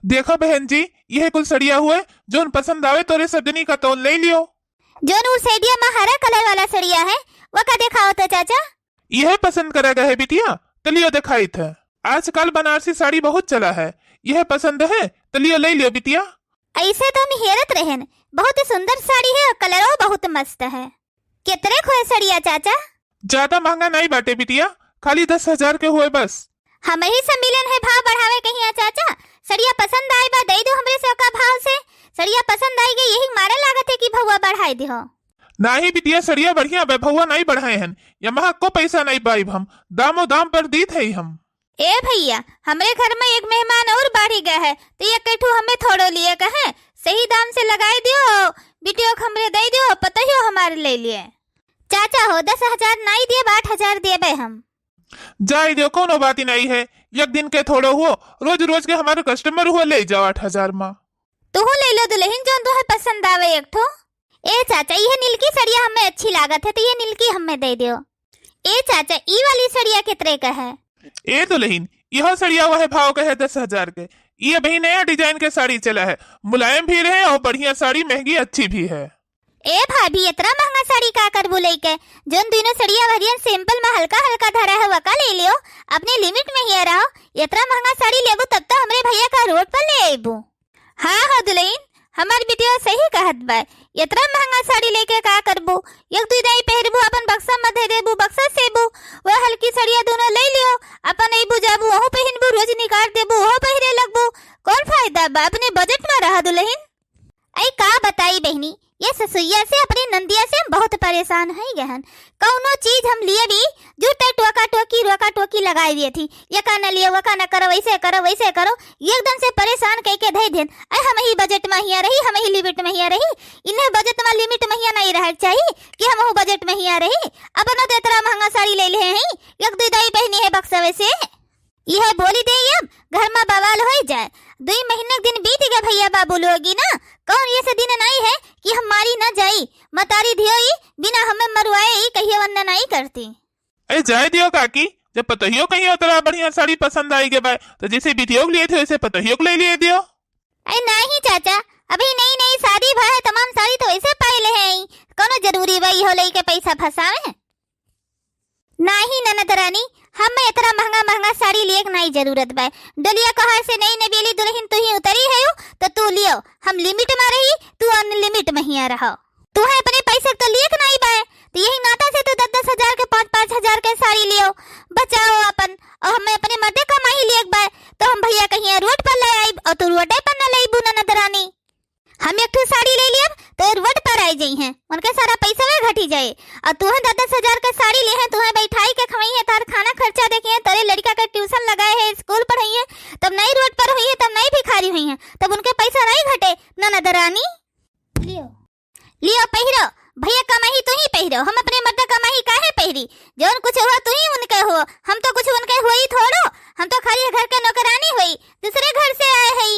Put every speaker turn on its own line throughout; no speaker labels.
देखो बहन जी, यह कुल सड़िया हुए जोन पसंद आवे तोरे सजनी का तोल ले लियो।
जोन उ सेडिया में हरा कलर वाला सड़िया है वो का दिखाओ तो चाचा।
यह पसंद करेगा है बिटिया, तलियो दिखाई था। आजकल बनारसी साड़ी बहुत चला है, यह पसंद है तलियो ले लियो बिटिया।
ऐसे तो हम हेरत रहेन, बहुत ही सुंदर साड़ी है और कलरो बहुत मस्त है। कितने खोए सड़िया चाचा?
ज्यादा महंगा नहीं बाटे बिटिया, खाली 10,000 के हुए बस।
हम ही सम्मिलन है भाव बढ़ावे कहीं आ चाचा। सड़िया पसंद आई बा दे दो हमरे से का भाव से। सड़िया पसंद आई गई यही मारे लागत है कि भौवा बढ़ाई दिहो।
नहीं बिटिया, सड़िया बढ़िया भौवा नहीं बढ़ाए हैं, यहाँ को पैसा नहीं पाई हम, दामो दाम पर दी थे हम।
ए भैया, हमारे घर में एक मेहमान और बढ़ी गया है तो ये कैठू हमें थोड़ो लिए कहे, सही दाम से लगाई दियो, बिटियो हमरे दे दियो, पता ही हमारे ले लिए। चाचा हो 10,000 नहीं दिए 8,000 दिए बे हम।
जाए दियो, कोनो बात ही नहीं है, एक दिन के थोड़ो हुआ, रोज रोज के हमारे कस्टमर हुआ, ले जाओ 8,000 में।
तू ले लो दुल्हन जो तुम्हें पसंद आवे एक ठो। ए चाचा यह नीलकी सड़िया हमें अच्छी लागत है तो ये नीलकी हमें दे दियो। ए चाचा ई वाली सड़िया कितने का है?
ए दुल्हन, यह सड़िया वह भाव का है 10,000 के। ये भी नया डिजाइन के साड़ी चला है, मुलायम भी रहे और बढ़िया साड़ी, महंगी अच्छी भी है।
ए भाभी इतना महंगा साड़ी का कर बोले के? जोन दोनों सड़िया भरियन सिंपल में हल्का हल्का धरा है वका ले लियो, अपने लिमिट में ही रहो। इतना महंगा साड़ी लेबू तब तो हमरे भैया का रोड पर ले आईबू। हाँ हाँ दुल्हन, हमार बिटिया सही कहत बा, इतना महंगा साड़ी लेके का करबू? एक दू दाई पहरबू, अपन बक्सा में दे देबू, बक्सा सेबू, वो हल्की सड़िया दोनों ले लियो, अपन आईबू जाबू, वहो पहनबू, रोज निकाल देबू, वहो पहरे लगबू, कौन फायदा बा? अपने बजट में रहा दुल्हन। आई का बताई बहनी, ये ससुइया से अपनी नंदिया से हम बहुत परेशान है गहन। कौनो चीज हम लिए भी जूटे रोका टोकी लगाई दिए थी, ये का न लियो, वो का न करो, वैसे करो वैसे करो, एकदम से परेशान कह के धई देन। अरे हम ही बजट में ही रही, हम ही लिमिट में ही रही, इन्हें बजट में लिमिट में ही नहीं रह चाहिए कि हम हो बजट में ही रही। अब न तो इतना महंगा साड़ी ले ले हैं, एक दो दाई पहनी है बक्सा वैसे। यह बोली दे अब घर में बवाल हो जाए, 2 महीने दिन बीत गए भैया बाबू लोगी ना, कौन ये से दिन नहीं है कि हमारी न जाई मतारी धियोई बिना हमें मरवाए ही कहिए वन्ना नहीं करती।
अरे जाए दियो काकी, जब पतोहियो कहीं उतना बढ़िया साड़ी पसंद आई के भाई तो जैसे बिटियोग लिए थे वैसे पतोहियो को ले लिए दियो।
अरे नहीं चाचा, अभी नई नई शादी भा है, तमाम साड़ी तो ऐसे पाइले हैं, कोनो जरूरी भाई हो लई के पैसा फंसावे नहीं ननद रानी। हमें इतना महंगा महंगा साड़ी लिए नहीं जरूरत बा। डलिया कहा से नई नवेली दुल्हन तू ही उतरी है तो तू लियो, हम लिमिट में रही, तू अनलिमिट में ही रहो। तू है अपने पैसे तो लिए नहीं बा, तो यही नाता से तू 10,000 के 5,000 के साड़ी लियो, बचाओ अपन, और हमें अपने मर्दे कमाई लिए बा तो हम भैया कहीं रोड पर ले आई और तू रोडे पर न लईबू ननद रानी। हम एक ठो साड़ी ले लिया तो रोड पर आई जाई हैं, उनके सारा पैसा वे घटी जाए, और तू 10,000 का साड़ी ले हैं, तुम्हें बैठाई के खवाई है, तार खाना खर्चा देखे हैं, तेरे लड़का का ट्यूशन लगाए है, स्कूल पढ़ाई है, तब नहीं रोड पर हुई है, तब नहीं भिखारी हुई है, तब उनके पैसा नहीं घटे ननद रानी। लियो लियो पहिरो, भैया कमाई तू ही पहिरो, हम अपने मर्द कमाई काहे पहिरी? जौन कुछ हुआ तू ही उनके हो, हम तो कुछ उनके हुई थोड़ो, हम तो खाली घर के नौकरानी हुई, दूसरे घर से आए है।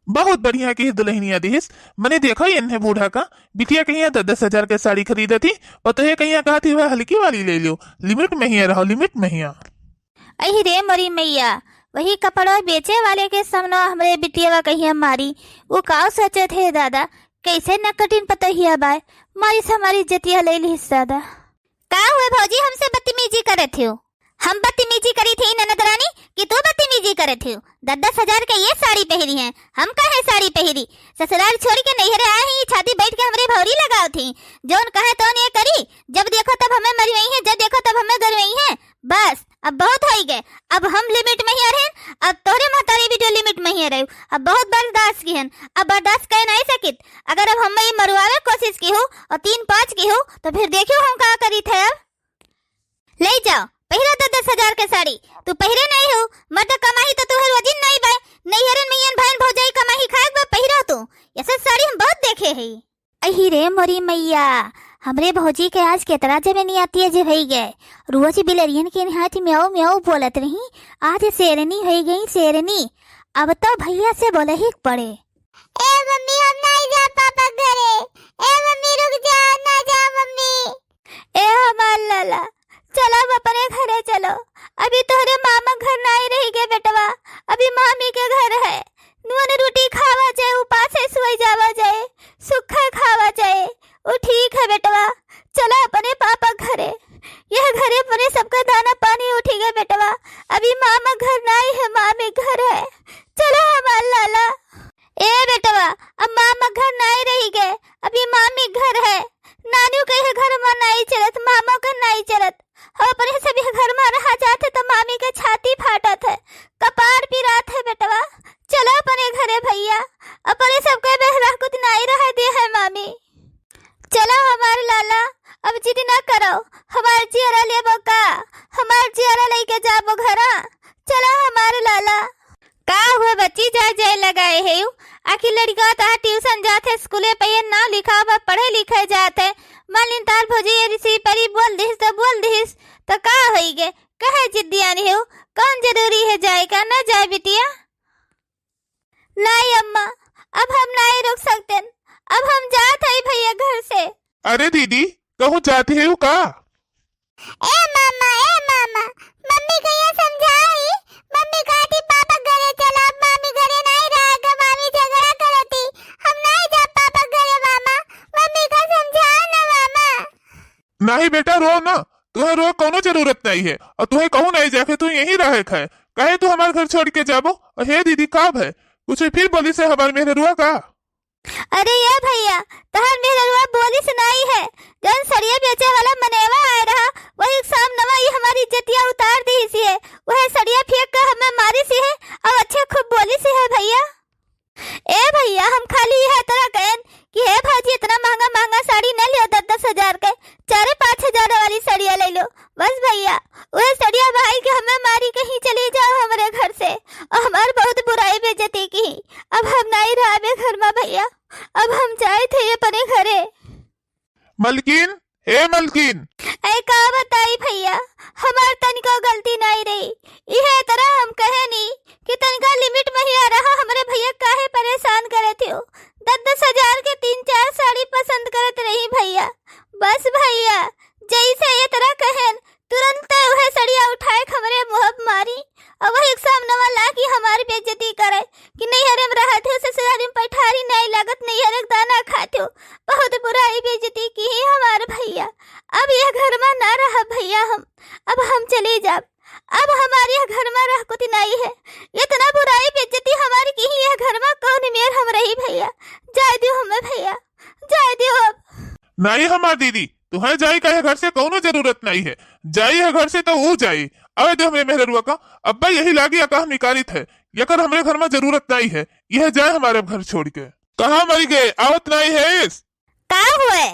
बहुत बढ़िया की दुल्हनिया दिस, मैंने देखा इन्हें बूढ़ा का बिटिया कहीं 10,000 के साड़ी खरीदा थी, पतोहिया कहीं कहा थी वह हल्की वाली ले लो, लिमिट में ही रहो, लिमिट में ही।
अही रे मरी मैया, वही कपड़ा बेचे वाले के सामने हमरे बिटिया कहीं हमारी वो काव सोचे थे दादा, कैसे न कठिन पतोहिया बाय मारी से हमारी जतिया ले ली दादा। का हुए भौजी, हमसे बदतमीजी करे थे? हम बदतमीजी करी थी ननद रानी कि तू बदतमीजी करे थे? 10,000 के ये साड़ी पहनी है, हम काहे साड़ी पहरी? ससुराल छोड़ के नैहरे आए ही छाती बैठ के हमरे भौरी लगाओ थी, जौन कहे तो ये करी, जब देखो तब हमें मरी हुई है, जब देखो तब हमें गरवई है। बस अब बहुत हो गए, अब हम लिमिट में ही रहे, अब तोरे महतारी वीडियो लिमिट में ही रहे, अब बहुत बर्दाश्त की है, अब बर्दाश्त कर नहीं सकित। अगर अब हम ये मरवावे कोशिश की हो और 3-5 की हो तो फिर देखियो हम क्या करी थे। अब ले जाओ पहिरा 10,000 के साड़ी, तू पहिरे नहीं हो, मर्द कमाई तो तुहर वजिन नहीं बा, नैहरन में बहन भौजाई कमाई खाएक बा पहिरा तू, ऐसे साड़ी हम बहुत देखे है। अही रे मोरी मैया, हमरे भौजी के आज केतरा जमेनी आती है जो है गए, रोज बिलरियन के हाथ म्याऊ म्याऊ बोलत रही, आज शेरनी हो गई शेरनी, अब तो भैया से बोले ही पड़े। ए मम्मी हम नहीं जा पापा घरे, ए मम्मी रुक जा, ना जा मम्मी। ए हमार लाला चलो अपने घरे चलो, अभी तोहरे मामा घर नहीं रही के बेटवा, अभी मामी के घर है, अपने सबके बहरा कुछ नहीं रह दिए है मामी। चलो हमारे लाला, अब जिद ना करो, हमारे जियरा ले का, हमारे जियरा लेके जाबो घरा। चलो हमारे लाला। का हुआ बच्ची जा जाए लगाए है आखिर लड़का तो ट्यूशन जाते स्कूले पे ये नाम लिखा पढ़े लिखे जाते। मान ली तार भोजी ऋषि परी बोल दिस तो का होई गे, कहे जिद्दिया नहीं हो, कौन जरूरी है जाएगा ना जाए बिटिया। नहीं अम्मा, अब हम नहीं रुक सकते, अब हम जाते ही भैया घर से।
अरे दीदी कहूँ जाती है का?
ए मामा, मम्मी को ये समझाई, मम्मी कहती पापा घरे चलो, अब मामी घरे नहीं रहेगा, मामी झगड़ा करती, हम नहीं जा पापा घरे मामा, मम्मी को समझाओ ना मामा।
नहीं बेटा रो ना, तुम्हें रो कोनो जरूरत नहीं है, और तुम्हें कहूँ नहीं जाके तू यहीं रहे है, कहे तू हमारे घर छोड़ के जाबो। और हे दीदी कब है कुछ फिर बोली से हमारे मेरे रुआ का?
अरे ये भैया तहर मेरे रुआ बोली सुनाई है, जन सरिया बेचे वाला मनेवा आया रहा, वही शाम नवा ही हमारी इज्जतियां उतार दी सी है, वह सरिया फेंक कर हमें मारी सी है, और अच्छे खूब बोली सी है भैया। ए भैया हम खाली यह तरह कहन कि हे भाजी इतना महंगा साड़ी न लियो, 10-10 हजार के 4-5 हजार वाली साड़ियां ले लो बस भैया। वह साड़ियां भाई के हमें मारी कहीं चली जाओ हमारे घर से, और हमारे बहुत बुराई बेइज्जती की। अब हम नहीं रहे घर में भैया, अब हम जाए थे अपने घरे।
मलकिन, हे मलकिन,
ऐ का बताई भैया, हमार तनिको गलती नहीं रही, यह तरह हम कहे नहीं कि तनिका लिमिट में ही आ रहा, हमारे भैया काहे परेशान करे थे। 10-10 हजार के 3-4 साड़ी पसंद करत रही भैया, बस भैया जैसे ये तरह कहन तुरंत वह सड़िया उठाए हमारे मुँह मारी, और वही सामने ला की हमारी बेइज्जती करे कि नहीं हरे में रहा थे ससुराल में पैठारी नहीं लागत, नहीं हरे दाना खाते, बहुत बुराई बेइज्जती की है हमारे भैया। अब यह घर में ना रहा भैया, अब हम चले जाब, अब हमारे यह घर में रह कुछ नहीं है, इतना बुराई बेइज्जती हमारी की है घर में कौन मेर हम रही भैया। जाए दियो हमें भैया, जाए दियो। अब
नहीं हमार दीदी तुम्हें जाई कहे घर से कोनो जरूरत नहीं है, जाई है घर से तो वो जाई। अरे दे हमें मेहरुआ का अब्बा यही लागी का निकालित है, यकर हमारे घर में जरूरत नहीं है, यह जाए हमारे घर छोड़ के। कहाँ मरी गए आवत नहीं है
का हुए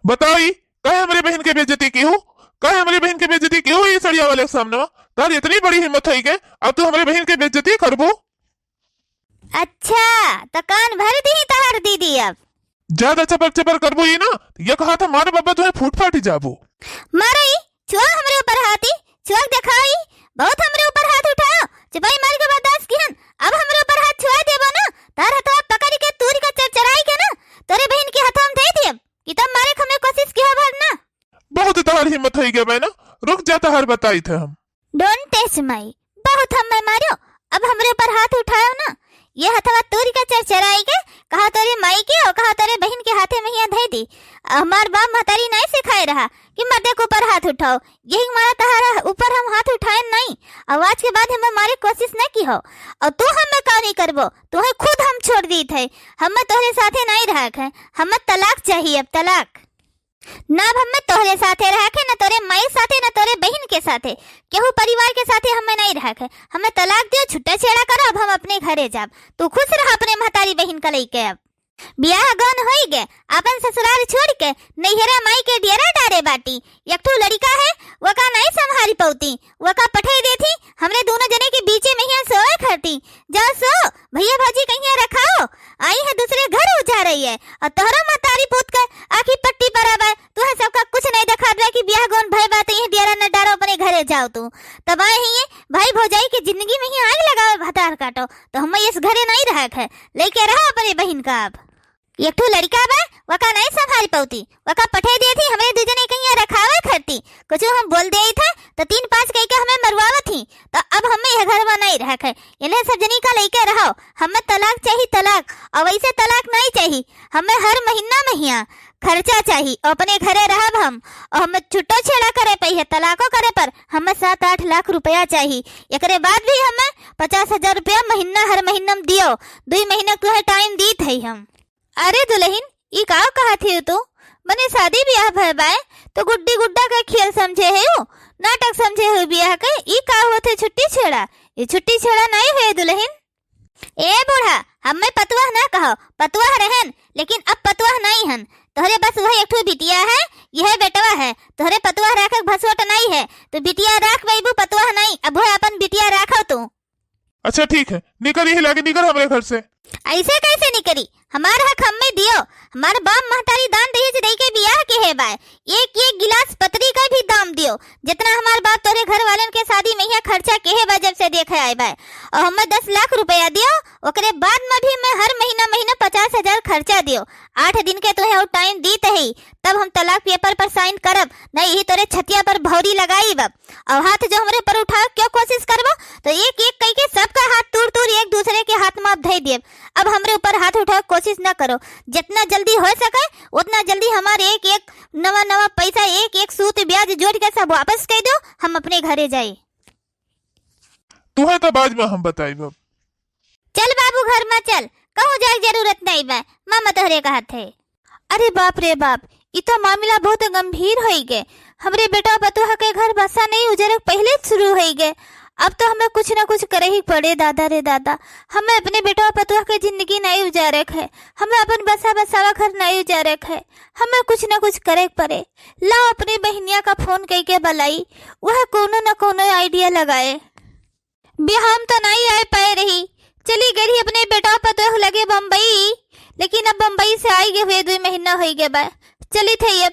बताई, कहे हमारी बहन के बेइज्जती की हो, कहे हमारी बहन के बेइज्जती की हो ये सड़िया वाले के सामने। तार इतनी बड़ी हिम्मत है के अब तू हमारी बहन के बेइज्जती करबो?
अच्छा तो कान भर दी तहार दीदी, अब
ज्यादा चपर करबो ये ना, ये कहा था मारे बाबा तुम्हें फूट फाटी जाबो।
मारई छुआ हमरे ऊपर हाथी, छुआ दिखाई बहुत हमरे ऊपर हाथ उठाओ, चिपाई मार के बर्दाश्त किहन, अब हमरे ऊपर हाथ छुआ देबो ना, तार हथवा पकड़ के तूरी का चरचराई के ना तोरे बहन के हाथों में दे दियब कि तब मारे हमें कोशिश किया भरना।
बहुत तार हिम्मत है गया मैं ना, रुक जाता हर बताई थे हम।
डोंट टेस्ट माई, बहुत हमें मारो, अब हमरे ऊपर हाथ उठाओ ना, ये हथवा तूरी का चरचराई के कहा तोरे माई के और कहा तोरे बहन के हाथे में ही धै दी। हमार बाप महतारी नहीं सिखाए रहा कि मर्दे के ऊपर हाथ उठाओ, यही मारा तहारा ऊपर हम हाथ उठाए नहीं, आवाज के बाद हमें मारे कोशिश नहीं की हो, और तू हमें का नहीं करबो, तुम्हें खुद हम छोड़ दी थे, हमें तोहरे साथे नहीं रख है, हमें तलाक चाहिए, अब तलाक ना हमें तोहरे साथे रखे, न तोरे माई साथे, न तोरे बहन के साथे, केहू परिवार के साथे हमें नहीं रखे, हमें तलाक दियो, छुट्टा छेड़ा करो, अब हम अपने घरे जाब, तू खुश रह अपने महतारी बहन का लेके। अब ब्याह गौन हो गए, अपन ससुराल छोड़ के नैहरा माई के डेरा डारे बाटी, एक ठो लड़का है वो का नहीं संभाली पौती, वो का पठाई देती, हमरे दोनों जने के बीचे में ही सोए करती, जाओ सो भैया भाजी कहीं रखाओ, आई है दूसरे घर उजा रही है, और तोहरा महतारी पूत कर आखी पट्टी पराबा, तुहे सबका कुछ नहीं दिखा दे कि ब्याह गौन भय बात ये डेरा न डारो, अपने घरे जाओ तू, तब आए ही भाई भौजाई की जिंदगी में ही आग लगाओ, भतार काटो, तो हम इस घरे नहीं रख है, लेके रहो अपने बहन का। अब एक ठो लड़का बा वका नहीं संभाल पौती, वका पठे दे थी, हमें दूजने कहीं रखावे करती, कुछ हम बोल दे थे तो 3-5 कह के हमें मरवावा थी, तो अब हमें यह घर में नहीं रख है, इन्हें सब जनी का लेके रहो, हमें तलाक चाहिए तलाक, और वैसे तलाक नहीं चाहिए, हमें हर महीना महीना खर्चा चाहिए, और अपने घरे रहब हम, और हमें छुट्टो छेड़ा करे पे है, तलाको करे पर हमें 7-8 लाख रुपया चाहिए, एकरे बाद भी हमें 50,000 रुपया महीना हर महीना में दियो, 2 महीना तुम्हें टाइम दी थे हम। अरे दुल्हन ये का कहा थी तू, मने शादी ब्याह भय बाय तो गुड्डी गुड्डा का खेल समझे है, नाटक समझे हो ब्याह के, ई का हुआ थे छुट्टी छेड़ा, ये छुट्टी छेड़ा नहीं हुए दुल्हन। ए बूढ़ा अब मैं पतुआ ना कहो, पतुआ रहन, लेकिन अब पतुआ नहीं हन। तोहरे बस वह एक ठो बिटिया है, यह बेटवा है। तोहरे पतुआ राखक भसवट नहीं है, तो बिटिया राख बैबू, पतुआ नहीं। अब वह अपन बिटिया राखो तू।
अच्छा ठीक है, निकल यही लाके निकल हमारे घर से।
ऐसे कैसे निकली? हमारा हक हमें दियो। हमारे बाप महतारी दान दहेज दे के बियाह के है बाय, एक एक गिलास पतरी का भी दाम दियो, जितना हमारे बाप तोरे घर वालन के शादी में यहाँ खर्चा के है बा जब से देखे आए बाय। और हमें 10 लाख रुपया दियो, ओकरे बाद में भी मैं हर महीना 50,000 खर्चा दियो। 8 दिन के तुम्हें और टाइम दी तही, तब हम तलाक पेपर पर साइन करब, नहीं ही तोरे छतिया पर भौरी लगाई बब। और हाथ जो हमरे पर उठाओ क्यों कोशिश करबो, तो एक एक कई के सबका हाथ तूर तूर एक दूसरे के हाथ में धई देब। अब हमरे ऊपर हाथ उठाओ कोशिश न करो, जितना जल्दी हो सके उतना जल्दी हमारे एक एक नवा पैसा, एक एक सूत ब्याज जोड़ के सब वापस कर दो, हम अपने घरे जाए।
तुम्हें तो बाद में हम बताई बब।
चल बाबू घर में चल, कहूँ जाए जरूरत नहीं बा, मामा तोहरे का हाथ है। अरे बाप रे बाप, ये तो मामला बहुत गंभीर हो गए। हमरे बेटा बतुआ के घर बसा नहीं उजरक पहले शुरू हो गए। अब तो हमें कुछ ना कुछ करे ही पड़े दादा रे दादा। हमें अपने बेटा पतुआ के जिंदगी नहीं उजारक है, हमें अपन बसा बसावा घर नहीं उजारक है, हमें कुछ ना कुछ करे पड़े। लाओ अपनी बहनिया का फोन करके बुलाई, वह कोनो न कोनो आइडिया लगाए। बिहाम तो नहीं आए पाए रही, चली गई अपने बेटा पतुआ लगे बम्बई, लेकिन अब बम्बई से आई गए हुए 2 महीना हो गए बा। चली थे अब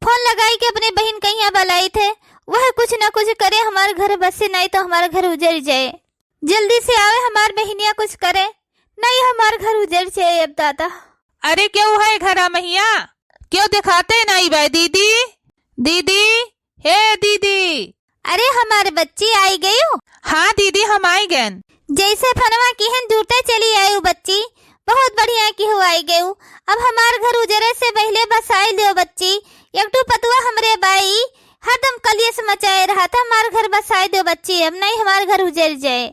फोन लगाई के अपने बहन कहीं बुलाई थे, वह कुछ ना कुछ करे हमारे घर बसे, नहीं तो हमारा घर उजड़ जाए। जल्दी से आवे हमारे बहनिया कुछ करे, नहीं हमारा घर उजड़ जाए अब दादा।
अरे क्यों है घरा मैया, क्यों दिखाते नहीं भाई? दीदी दीदी, हे दीदी।
अरे हमारे बच्ची आई गई हो?
हाँ दीदी हम आई गए।
जैसे फनवा की हन जुड़ते चली आई बच्ची, बहुत बढ़िया की हो आई गई। अब हमारे घर उजरे से पहले बस आई दो बच्ची, एक टू पतुआ हमरे बाई हरदम कलियस मचाए रहा था, हमारे घर बस आई दो बच्ची, अब नहीं हमारे घर उजड़ जाए।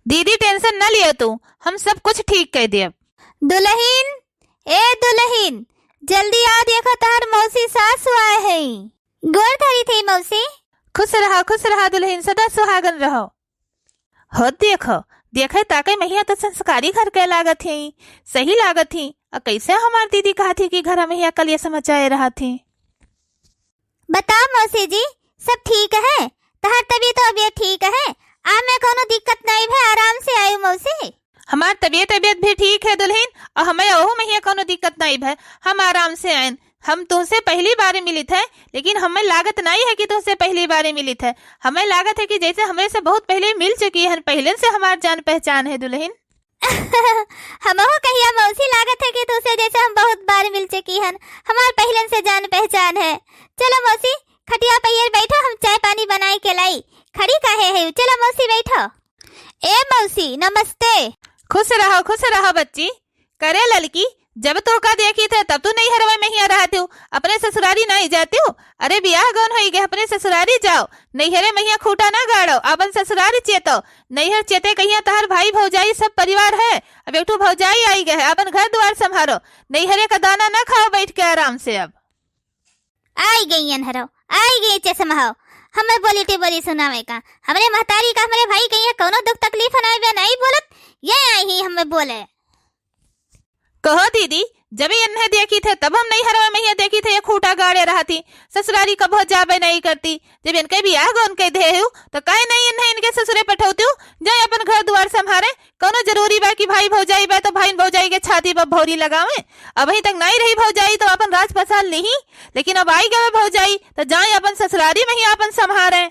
दीदी टेंशन न लियो तू, हम सब कुछ ठीक कर दे।
दुल्हन, ए दुल्हन, जल्दी आ, देखो तार मौसी सास आए है। गोर धरी थी मौसी।
खुश रहा दुल्हन, सदा सुहागन रहो। हो देखो देखे ताके मैया तो संस्कारी घर के लागत थी, सही लागत थी। और कैसे हमारी दीदी कहा थी कि घर मैया कलिया समझाए रहा थी।
बताओ मौसी जी, सब ठीक है? तहार तबीयत तो ठीक है? आ में कोनो दिक्कत नहीं है, आराम से आयु मौसी।
हमार तबीयत भी ठीक है दुल्हन, और हमें ओहो मैया कोनो दिक्कत नहीं है, हम आराम से आए। हम तुमसे पहली बार मिली थे, लेकिन हमें लागत नहीं है कि तुमसे पहली बार मिली थे। हमें लागत है कि जैसे हमें से बहुत पहले मिल चुकी है, पहले से हमारी जान पहचान है दुल्हन।
हमहो कहिया मौसी, लागत है कि तुझसे जैसे हम बहुत बार मिल चुकी हैं, हमार पहले से जान पहचान है। चलो मौसी खटिया पर बैठो, हम चाय पानी बनाई के लाई। खड़ी काहे है? चलो मौसी बैठो। ए मौसी नमस्ते।
खुश रहो बच्ची। करे ललकी, जब तो का देखी थे तब तू नहीं हरवा में ही रहती हूँ, अपने ससुरारी नहीं जाती हूँ। अरे बियाह गौन हो गए, अपने ससुरारी जाओ, नैहरे मैया खूटा ना गाड़ो, अपन ससुरारी चेतो। नैहर चेते कहिया तहार भाई भौजाई सब परिवार है, अब एक भौजाई आई गए, अपन घर द्वार संभारो, नैहरे का दाना ना खाओ बैठ के आराम से। अब
आई गई अनहरो, आई गई चश्मा हो, हमें बोली टे बोली सुनावे का, हमरे महतारी का हमरे भाई कहिया कोनो दुख तकलीफ नहीं बोलत, ये आई ही हमें बोले।
कहो दीदी, जब इन्हें देखी थे तब हम नहीं हरवा में ही देखी थे, ये खूटा गाड़े रहा थी, ससुरारी का बहुत जाबे नहीं करती। जब इनके भी आग उनके दे हूँ तो कहीं नहीं इन्हें इनके ससुरे पठौती हूँ, जाए अपन घर द्वार संभारे। कोनो जरूरी बा कि भाई भौजाई बा तो भाई भौजाई के छाती पर भौरी लगावे। अब अभी तक नहीं रही भौजाई तो अपन राज फसाल नहीं, लेकिन अब आई गए भौजाई तो जाए अपन ससुरारी में ही अपन संभारे।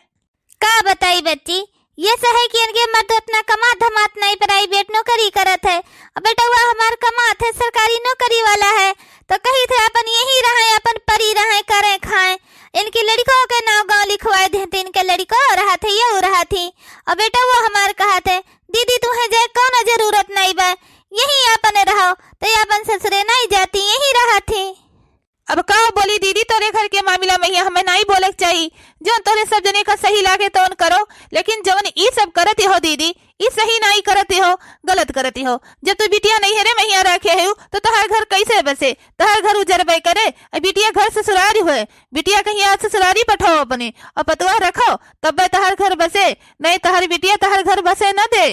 का बताई बच्ची, ये सहे कि इनके मर्द उतना कमा धमात नहीं, प्राइवेट नौकरी करत है, बेटा हुआ हमार कमात है सरकारी नौकरी वाला है, तो कही थे अपन यही रहे, अपन परी रहे, करे खाए। इनकी लड़कों के नाव गाँव लिखवाए थे, इनके लड़कों रहा थे ये रहा थी, और बेटा वो हमार कहा थे दीदी तुम्हें जाए कौन जरूरत नहीं बा, यही अपन रहो, तो अपन ससुरे नहीं जाती, यही रहा थी।
अब कहो बोली दीदी, तोरे घर के मामला में हमें नहीं बोले चाहिए, जो तोरे सब जने का सही लागे तो करो, लेकिन जवन ई सब करती हो दीदी, ई सही नहीं करती हो, गलत करती हो। जब तू बिटिया नहीं हेरे मैया रखे हो तो तोहार घर कैसे बसे, तोहार घर उजरबे करे। बिटिया घर ससुरारी हुए, बिटिया कहीं आज ससुरारी पठाओ अपने, और पतुआ रखो तब तोहार घर बसे, नहीं तोहार बिटिया तोहार घर बसे न दे।